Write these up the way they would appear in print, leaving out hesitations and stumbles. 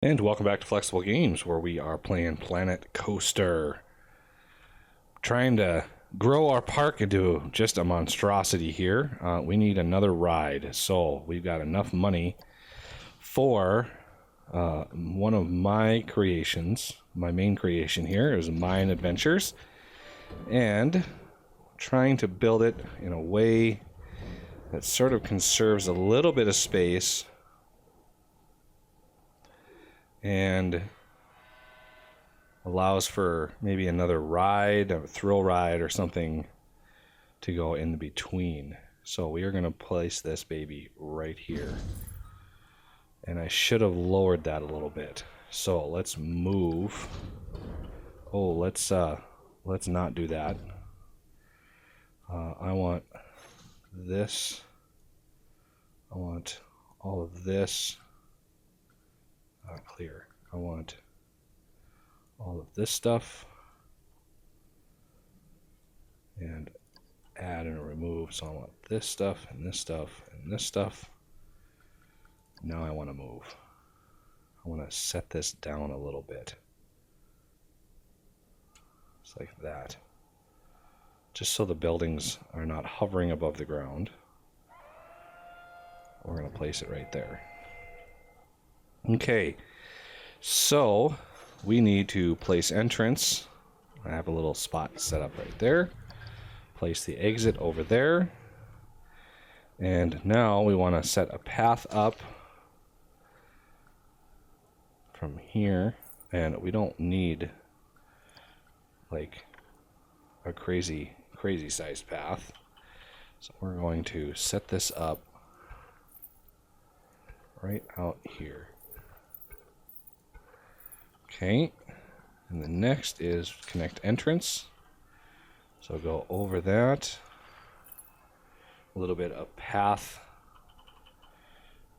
And welcome back to Flexible Games, where we are playing Planet Coaster. Trying to grow our park into just a monstrosity here. We need another ride, so we've got enough money for one of my creations. My main creation here is Mayan Adventures, and trying to build it in a way that sort of conserves a little bit of space and allows for maybe another ride, a thrill ride or something to go in between. So we are going to place this baby right here. And I should have lowered that a little bit. So let's move. Oh, let's not do that. I want this. I want all of this. Clear. I want all of this stuff and add and remove. So I want this stuff and this stuff and this stuff. Now I want to move. I want to set this down a little bit. Just like that. Just so the buildings are not hovering above the ground. We're going to place it right there. Okay, so we need to place entrance. I have a little spot set up right there. Place the exit over there. And now we want to set a path up from here. And we don't need like a crazy sized path. So we're going to set this up right out here. Okay, and the next is connect entrance. So go over that. A little bit of path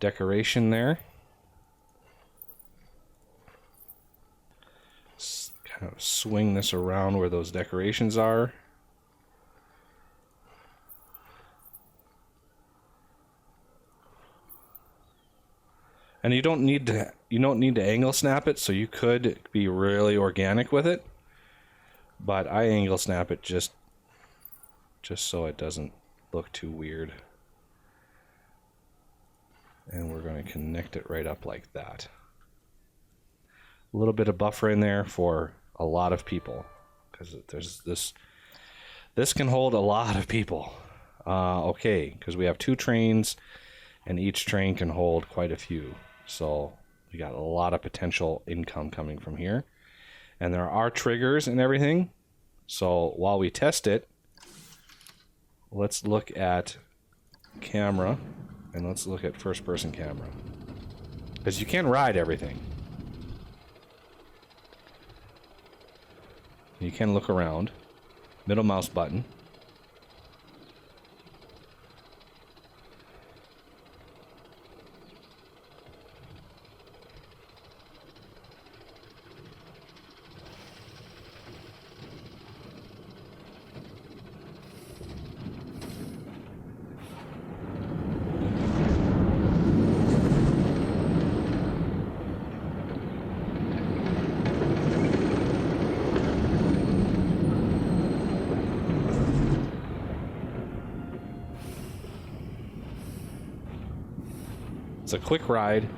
decoration there. Kind of swing this around where those decorations are. And you don't need to angle snap it, so you could be really organic with it. But I angle snap it just so it doesn't look too weird. And we're going to connect it right up like that. A little bit of buffer in there for a lot of people, because there's this can hold a lot of people. Okay, because we have 2 trains, and each train can hold quite a few. So we got a lot of potential income coming from here. And there are triggers and everything. So while we test it, let's look at camera, and let's look at first person camera. Because you can ride everything. You can look around. Middle mouse button. It's a quick ride.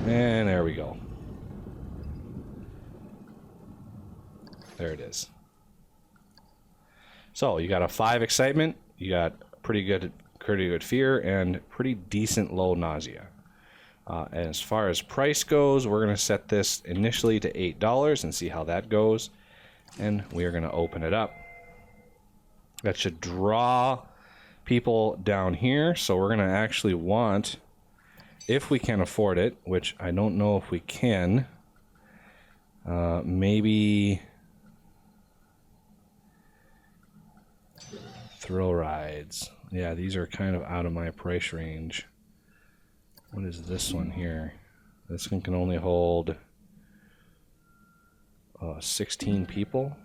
And there we go. There it is. So you got a 5 excitement, you got pretty good fear, and pretty decent low nausea. And as far as price goes, we're going to set this initially to $8 and see how that goes. And we are going to open it up. That should draw people down here. So we're going to actually want, if we can afford it, which I don't know if we can, maybe thrill rides. Yeah, these are kind of out of my price range. What is this one here? This one can only hold 16 people.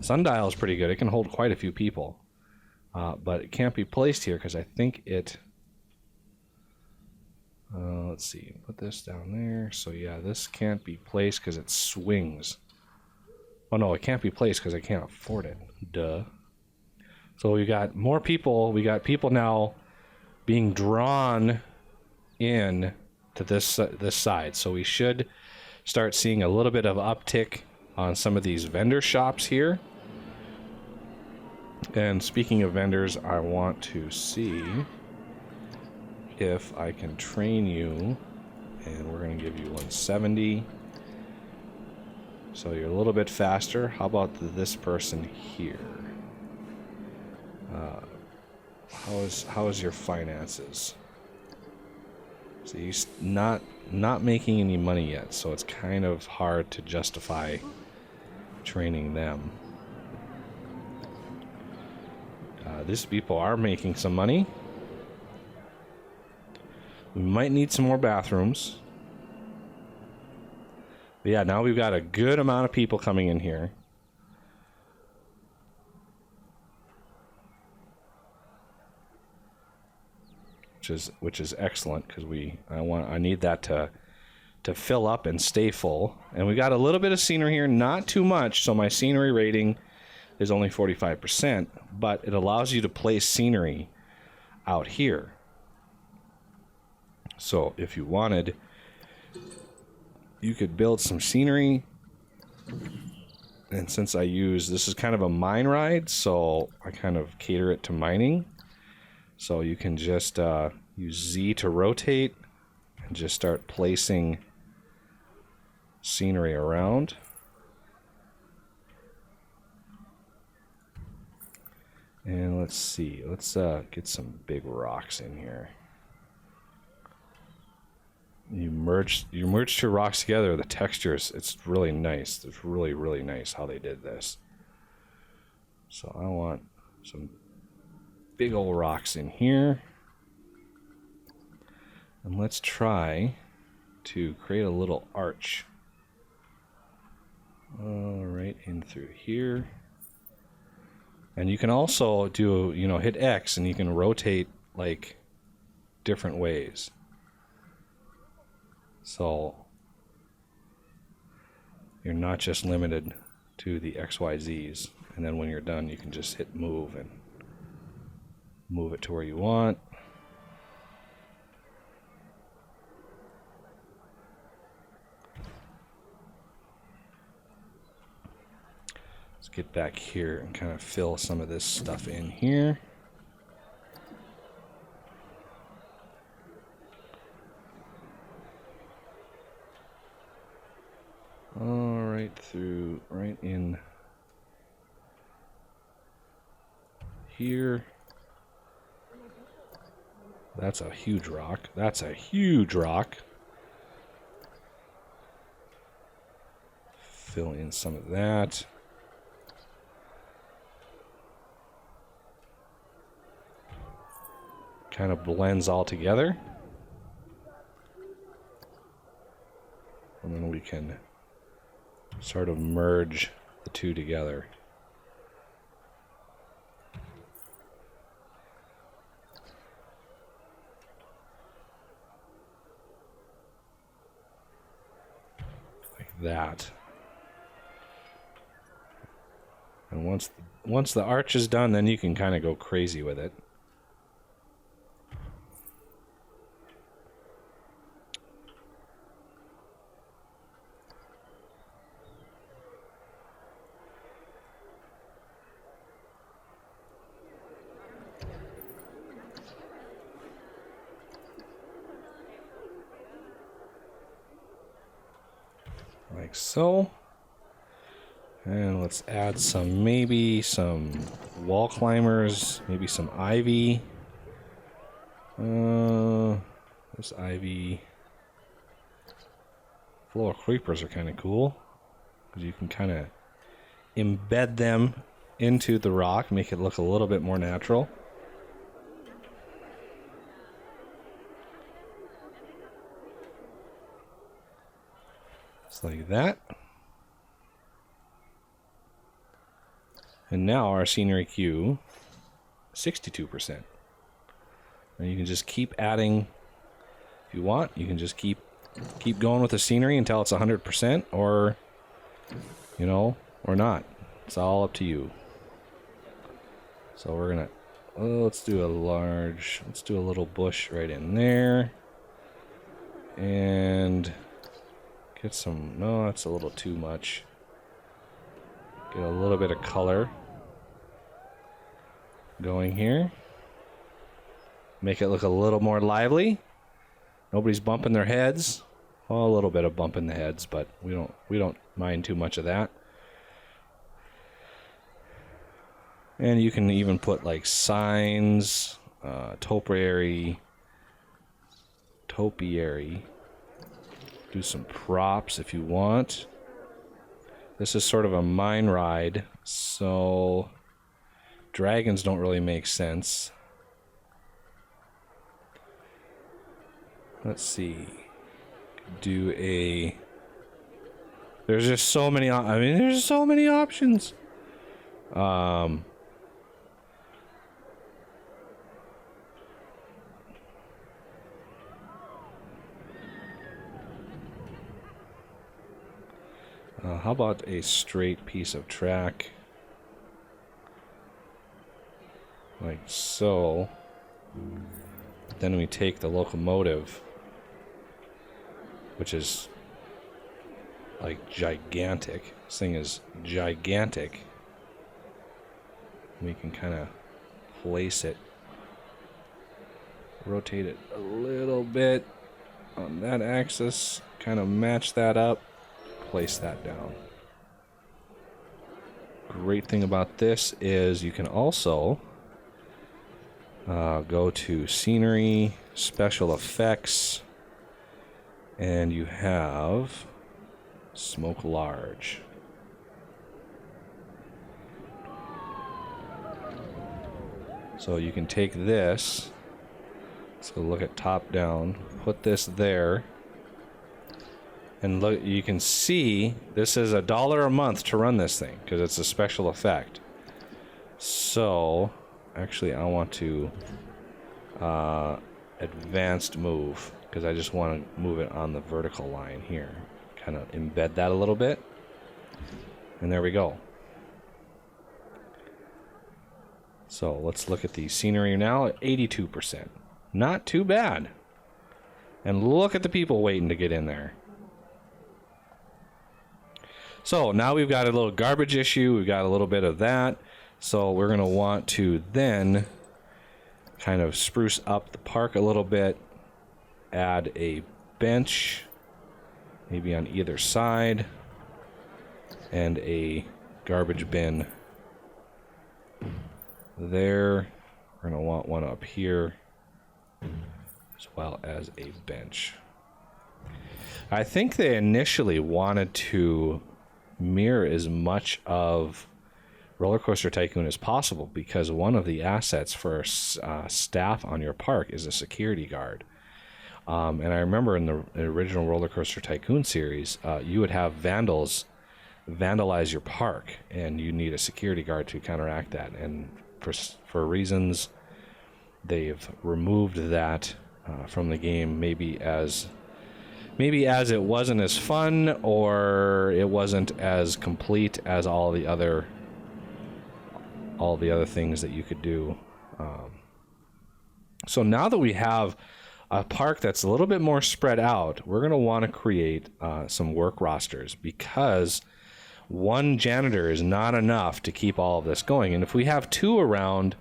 Sundial is pretty good. It can hold quite a few people. but it can't be placed here because I think it... let's see, put this down there. So yeah, this can't be placed because it swings. Oh no, it can't be placed because I can't afford it. Duh. So we got more people. We got people now being drawn in to this side. So we should start seeing a little bit of uptick on some of these vendor shops here. And speaking of vendors, I want to see if I can train you, and we're going to give you 170. So you're a little bit faster. How about this person here? How is your finances? So he's not making any money yet, so it's kind of hard to justify training them. These people are making some money. We might need some more bathrooms. But yeah, now we've got a good amount of people coming in here. Which is excellent, because I need that to fill up and stay full. And we got a little bit of scenery here, not too much, so my scenery rating is only 45%, but it allows you to place scenery out here. So if you wanted, you could build some scenery. And since this is kind of a mine ride, so I kind of cater it to mining. So you can just use Z to rotate and just start placing scenery around. And let's see, let's get some big rocks in here. You merge two rocks together, the textures, it's really nice. It's really, really nice how they did this. So I want some big old rocks in here. And let's try to create a little arch. Right in through here. And you can also do, hit X and you can rotate like different ways. So you're not just limited to the XYZs. And then when you're done, you can just hit move and move it to where you want. Let's get back here and kind of fill some of this stuff in here. All right, right in here. That's a huge rock. That's a huge rock. Fill in some of that. Kind of blends all together. And then we can sort of merge the two together. Like that. And once the arch is done, then you can kind of go crazy with it. Like so. And let's add maybe some wall climbers, maybe some ivy. This ivy. Floor creepers are kind of cool, because you can kind of embed them into the rock, make it look a little bit more natural. Just like that. And now our scenery queue 62%. And you can just keep adding. If you want, you can just keep going with the scenery until it's 100%, or, you know, or not. It's all up to you. So we're gonna, let's do a little bush right in there. And get some, no, that's a little too much. Get a little bit of color going here. Make it look a little more lively. Nobody's bumping their heads. Well, a little bit of bumping the heads, but we don't mind too much of that. And you can even put like signs, topiary. Do some props if you want. This is sort of a mine ride, so dragons don't really make sense. Let's see. There's just so many, there's so many options. How about a straight piece of track? Like so. Then we take the locomotive, which is like gigantic. This thing is gigantic. We can kind of place it, rotate it a little bit on that axis, kind of match that up, place that down. Great thing about this is you can also go to scenery, special effects, and you have smoke large. So you can take this, let's go look at top down, put this there, and look, you can see this is $1 a month to run this thing because it's a special effect. So actually I want to advanced move because I just want to move it on the vertical line here. Kind of embed that a little bit. And there we go. So let's look at the scenery now at 82%. Not too bad. And look at the people waiting to get in there. So now we've got a little garbage issue. We've got a little bit of that. So we're going to want to then kind of spruce up the park a little bit. Add a bench, maybe on either side, and a garbage bin there. We're going to want one up here, as well as a bench. I think they initially wanted to mirror as much of Roller Coaster Tycoon as possible because one of the assets for staff on your park is a security guard. And I remember in the original Roller Coaster Tycoon series, you would have vandals vandalize your park, and you need a security guard to counteract that. And for reasons, they've removed that from the game, maybe as it wasn't as fun, or it wasn't as complete as all the other things that you could do. So now that we have a park that's a little bit more spread out, we're going to want to create some work rosters, because one janitor is not enough to keep all of this going. And if we have two around,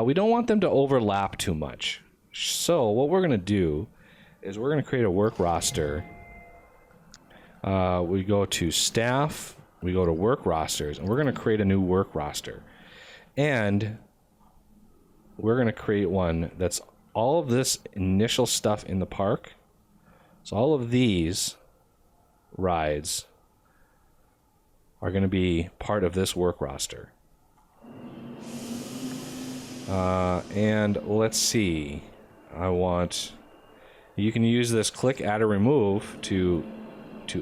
we don't want them to overlap too much. So what we're going to do is we're going to create a work roster. We go to staff, we go to work rosters, and we're going to create a new work roster. And we're going to create one that's all of this initial stuff in the park. So all of these rides are going to be part of this work roster. And let's see. You can use this click, add, or remove to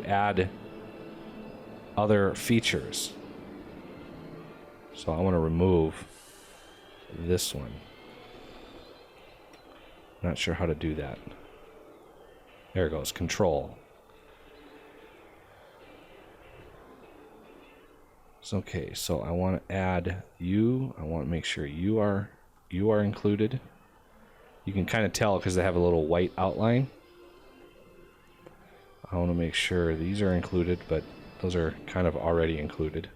add other features. So I want to remove this one. Not sure how to do that. There it goes, control. So, okay, so I want to add you. I want to make sure you are included. You can kind of tell because they have a little white outline. I want to make sure these are included, but those are kind of already included.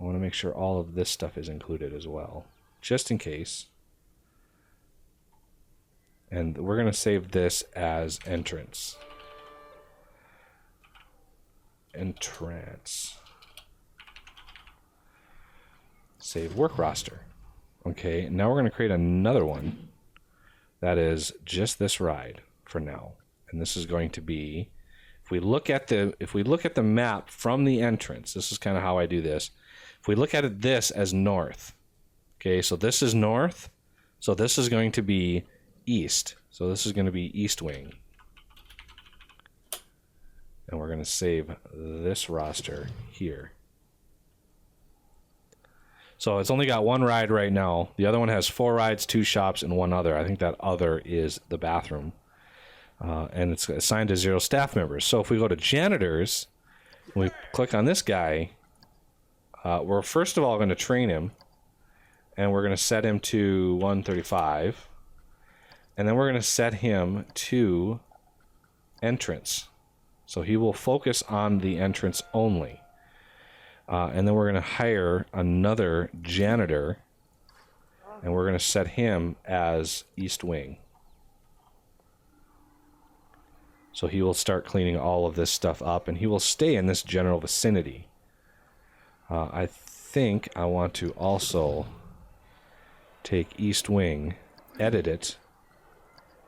I want to make sure all of this stuff is included as well, just in case. And we're going to save this as entrance. Entrance. Save work roster. Okay, now we're going to create another one that is just this ride for now. And this is going to be, if we look at the map from the entrance, this is kind of how I do this. If we look at it this as north. Okay, so this is north. So this is going to be east. So this is going to be east wing. And we're going to save this roster here. So it's only got one ride right now. The other one has 4 rides, 2 shops, and 1 other. I think that other is the bathroom. And it's assigned to 0 staff members. So if we go to janitors, we click on this guy, we're first of all going to train him. And we're going to set him to 135. And then we're going to set him to entrance. So he will focus on the entrance only. And then we're going to hire another janitor. And we're going to set him as east wing. So he will start cleaning all of this stuff up. And he will stay in this general vicinity. I think I want to also take east wing, edit it,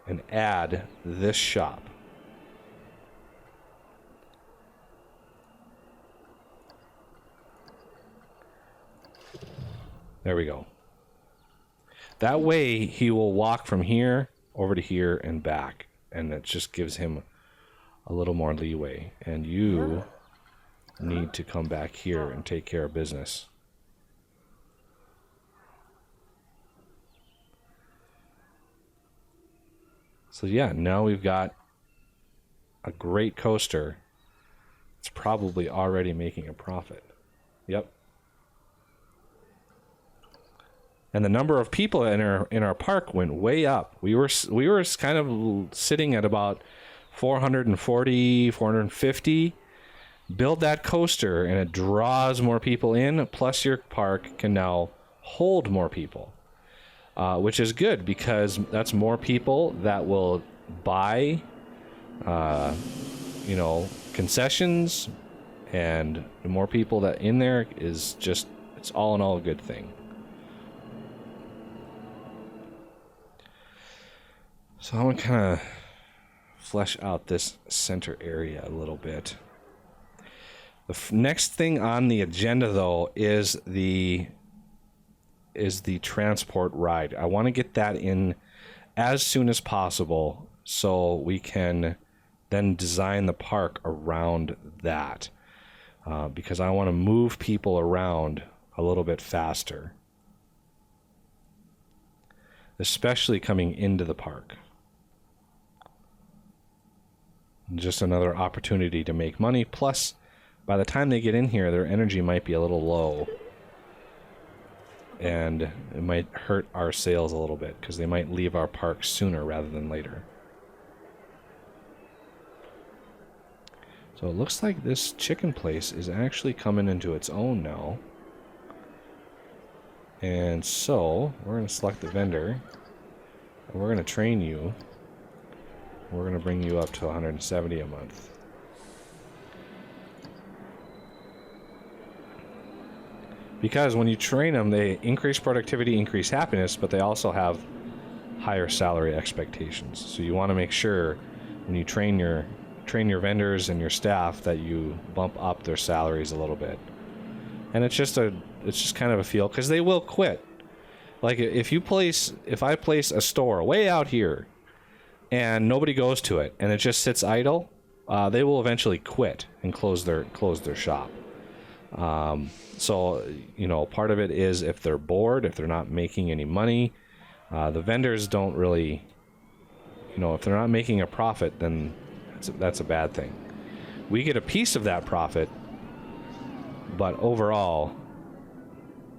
and add this shop. There we go. That way he will walk from here over to here and back, and it just gives him a little more leeway. And you need to come back here and take care of business. So yeah, now we've got a great coaster. It's probably already making a profit. Yep. And the number of people in our park went way up. We were kind of sitting at about 440, 450. Build that coaster and it draws more people in, plus your park can now hold more people. Which is good because that's more people that will buy, concessions, and the more people that in there is just, it's all in all a good thing. So I want to kind of flesh out this center area a little bit. The next thing on the agenda, though, is the transport ride. I want to get that in as soon as possible so we can then design the park around that. Because I want to move people around a little bit faster. Especially coming into the park. Just another opportunity to make money. Plus, by the time they get in here, their energy might be a little low. And it might hurt our sales a little bit because they might leave our park sooner rather than later. So it looks like this chicken place is actually coming into its own now. And so we're going to select the vendor. And we're going to train you. We're going to bring you up to 170 a month. Because when you train them, they increase productivity, increase happiness, but they also have higher salary expectations. So you want to make sure when you train your vendors and your staff that you bump up their salaries a little bit. And it's just kind of a feel because they will quit. Like if I place a store way out here and nobody goes to it and it just sits idle, they will eventually quit and close their shop. So, part of it is if they're bored, if they're not making any money, the vendors don't really, if they're not making a profit, then that's a bad thing. We get a piece of that profit, but overall,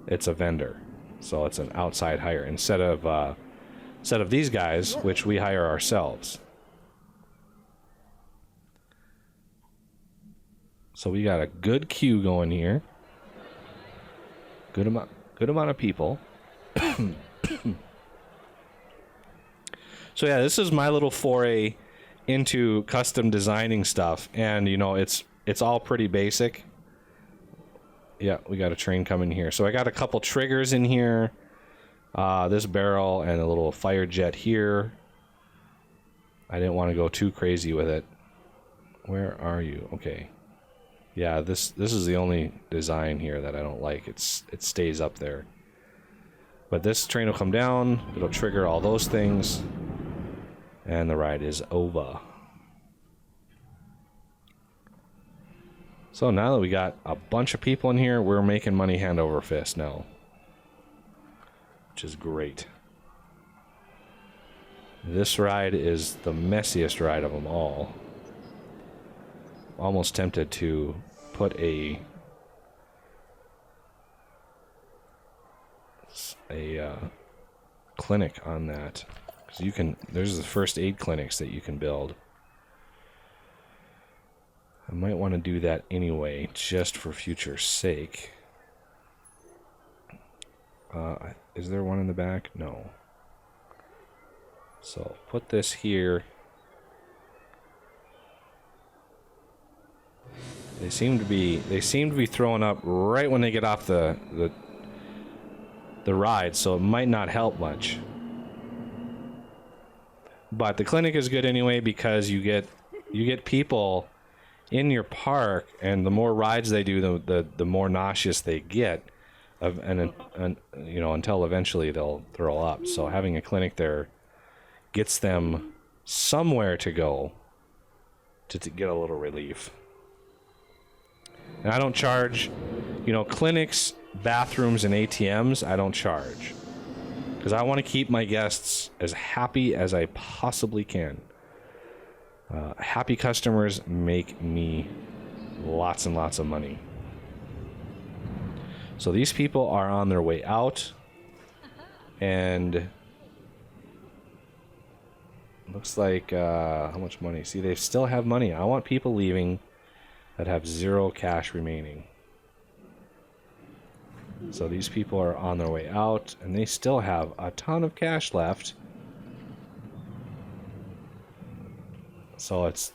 it's a vendor. So it's an outside hire instead of these guys, which we hire ourselves. So we got a good queue going here. Good amount of people. So yeah, this is my little foray into custom designing stuff, and it's all pretty basic. Yeah, we got a train coming here. So I got a couple triggers in here. This barrel and a little fire jet here. I didn't want to go too crazy with it. Where are you? Okay. Yeah, this is the only design here that I don't like. It stays up there. But this train will come down. It'll trigger all those things. And the ride is over. So now that we got a bunch of people in here, we're making money hand over fist now. Which is great. This ride is the messiest ride of them all. Almost tempted to put a clinic on that, because there's the first aid clinics that you can build. I might want to do that anyway, just for future sake. Is there one in the back? No. So put this here. They seem to be throwing up right when they get off the ride, so it might not help much. But the clinic is good anyway, because you get people in your park, and the more rides they do, the more nauseous they get, and until eventually they'll throw up. So having a clinic there gets them somewhere to go to get a little relief. And I don't charge, clinics, bathrooms, and ATMs, I don't charge. Because I want to keep my guests as happy as I possibly can. Happy customers make me lots and lots of money. So these people are on their way out. And looks like, how much money? See, they still have money. I want people leaving that have 0 cash remaining. So these people are on their way out, and they still have a ton of cash left. So it's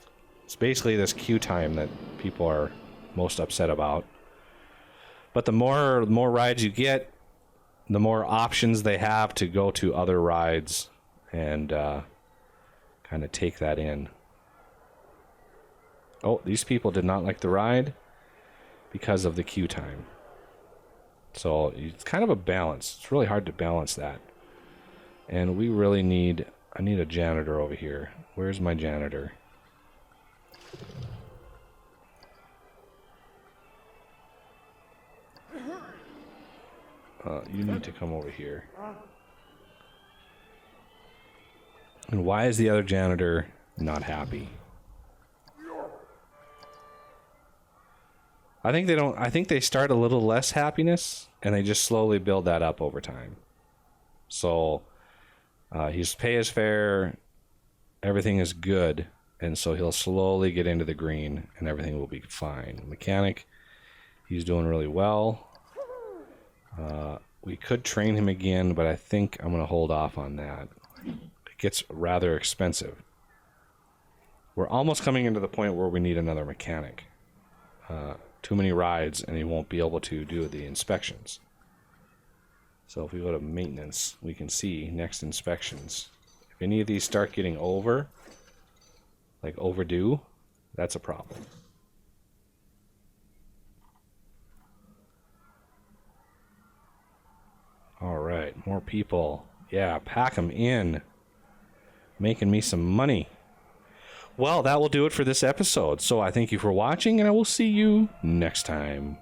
basically this queue time that people are most upset about. But the more rides you get, the more options they have to go to other rides and kind of take that in. Oh, these people did not like the ride because of the queue time. So it's kind of a balance. It's really hard to balance that. And we really I need a janitor over here. Where's my janitor? You need to come over here. And why is the other janitor not happy? I think they start a little less happiness, and they just slowly build that up over time. So he's pay his fare, everything is good, and so he'll slowly get into the green, and everything will be fine. Mechanic, he's doing really well. We could train him again, but I think I'm going to hold off on that. It gets rather expensive. We're almost coming into the point where we need another mechanic. Too many rides, and he won't be able to do the inspections. So if we go to maintenance, we can see next inspections. If any of these start getting overdue, that's a problem. All right, more people. Yeah, pack them in. Making me some money. Well, that will do it for this episode. So I thank you for watching, and I will see you next time.